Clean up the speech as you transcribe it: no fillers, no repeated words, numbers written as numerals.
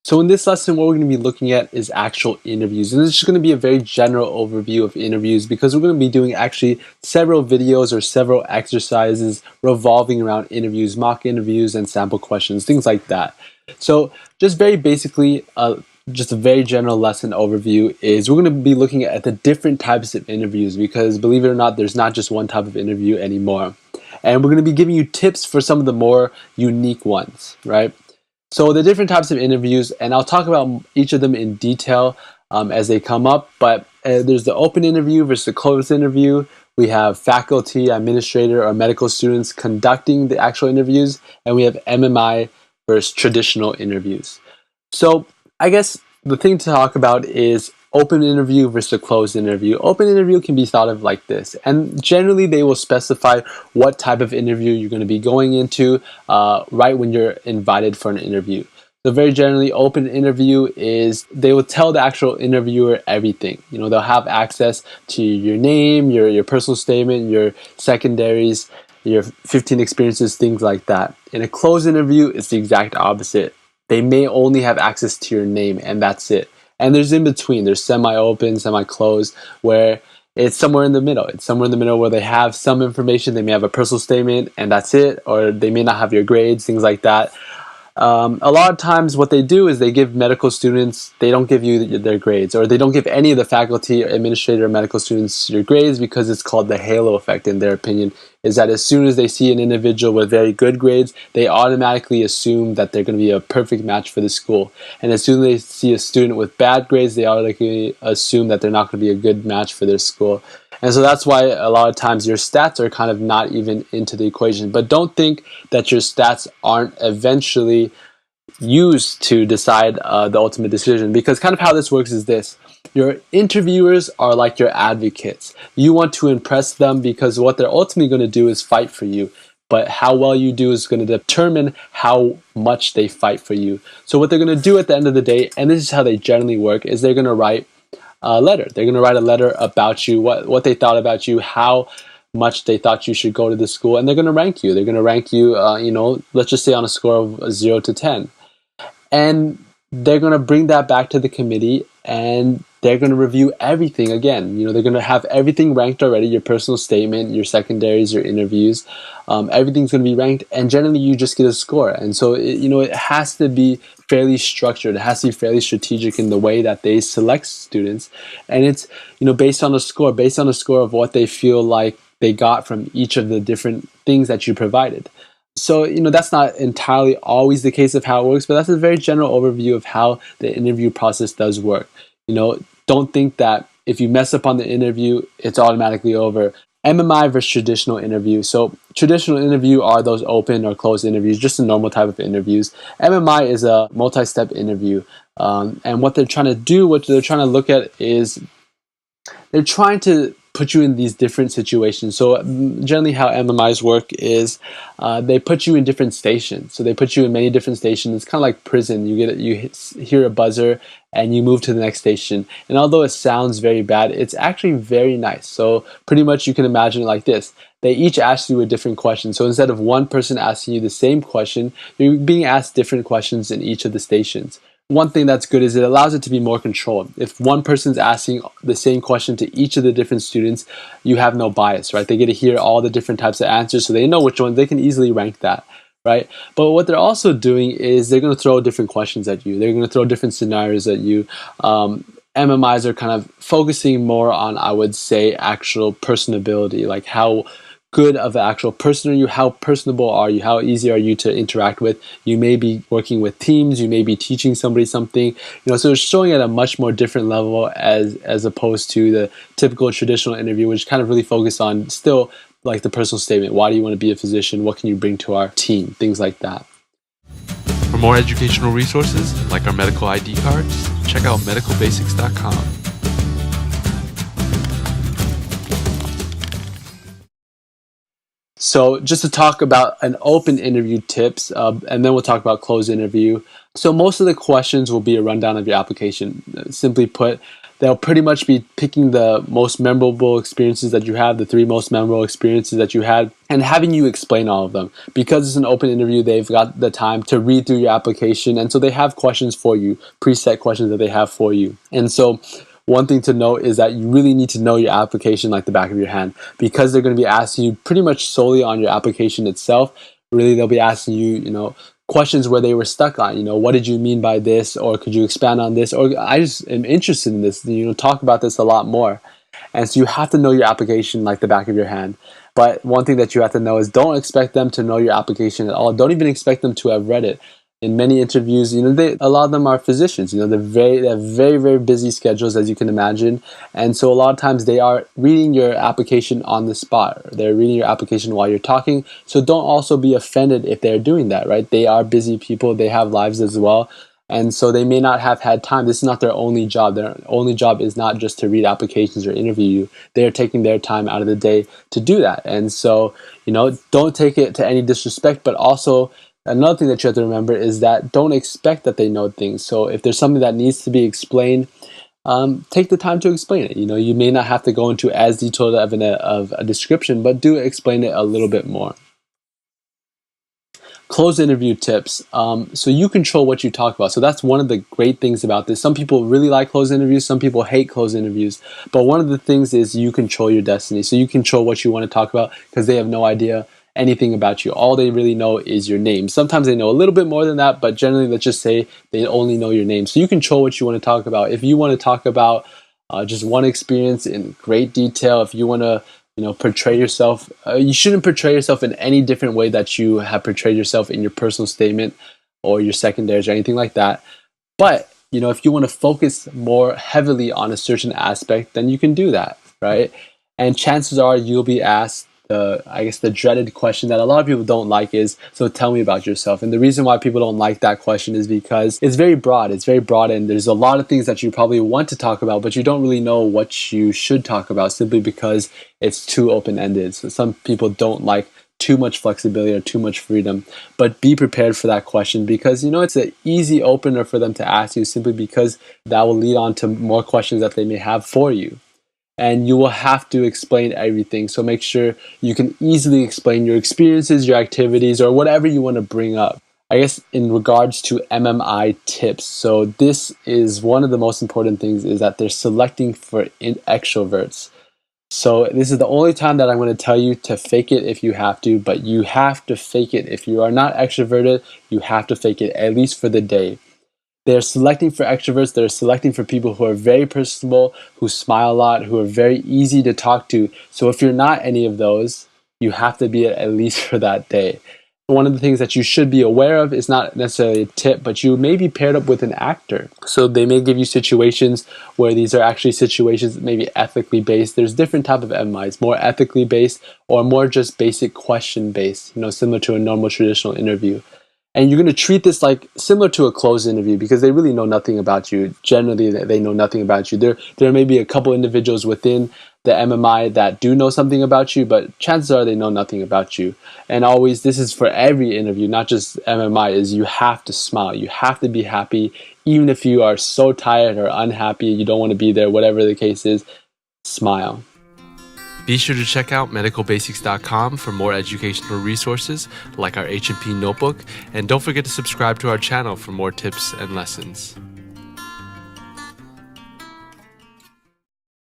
So in this lesson, what we're going to be looking at is actual interviews. And this is just going to be a very general overview of interviews because we're going to be doing actually several videos or several exercises revolving around interviews, mock interviews, and sample questions, things like that. So just very basically, just a very general lesson overview is we're going to be looking at the different types of interviews because believe it or not, there's not just one type of interview anymore. And we're going to be giving you tips for some of the more unique ones, right? So the different types of interviews, and I'll talk about each of them in detail as they come up, but there's the open interview versus the closed interview. We have faculty, administrator, or medical students conducting the actual interviews, and we have MMI versus traditional interviews. So I guess the thing to talk about is open interview versus a closed interview. Open interview can be thought of like this, and generally they will specify what type of interview you're going to be going into right when you're invited for an interview. So very generally, open interview is they will tell the actual interviewer everything. You know, they'll have access to your name, your personal statement, your secondaries, your 15 experiences, things like that. In a closed interview, it's the exact opposite. They may only have access to your name, and that's it. And there's in between. There's semi-open, semi-closed, where it's somewhere in the middle. It's somewhere in the middle where they have some information. They may have a personal statement, and that's it. Or they may not have your grades, things like that. A lot of times what they do is they give medical students, they don't give you their grades, or they don't give any of the faculty, administrator, or medical students your grades because it's called the halo effect in their opinion, is that as soon as they see an individual with very good grades, they automatically assume that they're going to be a perfect match for the school. And as soon as they see a student with bad grades, they automatically assume that they're not going to be a good match for their school. And so that's why a lot of times your stats are kind of not even into the equation. But don't think that your stats aren't eventually used to decide the ultimate decision, because kind of how this works is this. Your interviewers are like your advocates. You want to impress them because what they're ultimately going to do is fight for you. But how well you do is going to determine how much they fight for you. So what they're going to do at the end of the day, and this is how they generally work, is they're going to write a letter. They're going to write a letter about you, what they thought about you, how much they thought you should go to the school, and they're going to rank you. They're going to rank you, let's just say on a score of 0 to 10. And they're going to bring that back to the committee, and they're going to review everything again. You know, they're going to have everything ranked already, your personal statement, your secondaries, your interviews. Everything's going to be ranked, and generally you just get a score. And so, it has to be fairly structured. It has to be fairly strategic in the way that they select students. And it's, based on a score of what they feel like they got from each of the different things that you provided. So, that's not entirely always the case of how it works, but that's a very general overview of how the interview process does work. Don't think that if you mess up on the interview, it's automatically over. MMI versus traditional interview. So traditional interview are those open or closed interviews, just a normal type of interviews. MMI is a multi-step interview. And what they're trying to do, what they're trying to look at is they're trying to put you in these different situations. So generally how MMIs work is they put you in different stations. So they put you in many different stations. It's kind of like prison. You hear a buzzer and you move to the next station. And although it sounds very bad, it's actually very nice. So pretty much you can imagine it like this. They each ask you a different question. So instead of one person asking you the same question, you're being asked different questions in each of the stations. One thing that's good is it allows it to be more controlled. If one person's asking the same question to each of the different students, you have no bias, right? They get to hear all the different types of answers, so they know which one. They can easily rank that, right? But what they're also doing is they're going to throw different questions at you. They're going to throw different scenarios at you. MMIs are kind of focusing more on, I would say, actual personability, like how good of an actual person are you, how personable are you, how easy are you to interact with. You may be working with teams, you may be teaching somebody something, so it's showing at a much more different level as opposed to the typical traditional interview, which kind of really focus on still like the personal statement. Why do you want to be a physician? What can you bring to our team? Things like that. For more educational resources, like our medical ID cards, check out medicalbasics.com. So just to talk about an open interview tips, and then we'll talk about closed interview. So most of the questions will be a rundown of your application. Simply put, they'll pretty much be picking the most memorable experiences that you have, the 3 most memorable experiences that you had, and having you explain all of them. Because it's an open interview, they've got the time to read through your application, and so they have questions for you, preset questions that they have for you. And so one thing to note is that you really need to know your application like the back of your hand, because they're going to be asking you pretty much solely on your application itself. Really, they'll be asking you, questions where they were stuck on, what did you mean by this, or could you expand on this, or I just am interested in this, talk about this a lot more. And so you have to know your application like the back of your hand. But one thing that you have to know is don't expect them to know your application at all. Don't even expect them to have read it. In many interviews, a lot of them are physicians. They have very, very busy schedules, as you can imagine. And so a lot of times they are reading your application on the spot. They're reading your application while you're talking. So don't also be offended if they're doing that, right? They are busy people. They have lives as well. And so they may not have had time. This is not their only job. Their only job is not just to read applications or interview you. They are taking their time out of the day to do that. And so, don't take it to any disrespect, but also another thing that you have to remember is that don't expect that they know things. So if there's something that needs to be explained, take the time to explain it. You may not have to go into as detailed of a description, but do explain it a little bit more. Closed interview tips. So you control what you talk about. So that's one of the great things about this. Some people really like closed interviews. Some people hate closed interviews. But one of the things is you control your destiny. So you control what you want to talk about, because they have no idea anything about you. All they really know is your name. Sometimes they know a little bit more than that, but generally, let's just say they only know your name. So you control what you want to talk about. If you want to talk about just one experience in great detail, if you want to portray yourself, you shouldn't portray yourself in any different way that you have portrayed yourself in your personal statement or your secondaries or anything like that. But if you want to focus more heavily on a certain aspect, then you can do that, right? And chances are you'll be asked the dreaded question that a lot of people don't like is, so tell me about yourself. And the reason why people don't like that question is because it's very broad. It's very broad, and there's a lot of things that you probably want to talk about, but you don't really know what you should talk about simply because it's too open-ended. So some people don't like too much flexibility or too much freedom, but be prepared for that question, because it's an easy opener for them to ask you, simply because that will lead on to more questions that they may have for you. And you will have to explain everything. So make sure you can easily explain your experiences, your activities, or whatever you want to bring up. I guess in regards to MMI tips, so this is one of the most important things, is that they're selecting for extroverts. So this is the only time that I'm going to tell you to fake it if you have to, but you have to fake it. If you are not extroverted, you have to fake it, at least for the day. They're selecting for extroverts. They're selecting for people who are very personable, who smile a lot, who are very easy to talk to. So if you're not any of those, you have to be it at least for that day. One of the things that you should be aware of is not necessarily a tip, but you may be paired up with an actor. So they may give you situations where these are actually situations maybe ethically based. There's different type of MMIs, more ethically based or more just basic question based, similar to a normal traditional interview. And you're going to treat this like similar to a closed interview, because they really know nothing about you. Generally, they know nothing about you. There may be a couple individuals within the MMI that do know something about you, but chances are they know nothing about you. And always, this is for every interview, not just MMI, is you have to smile. You have to be happy, even if you are so tired or unhappy, you don't want to be there, whatever the case is, smile. Be sure to check out medicalbasics.com for more educational resources like our H&P notebook, and don't forget to subscribe to our channel for more tips and lessons.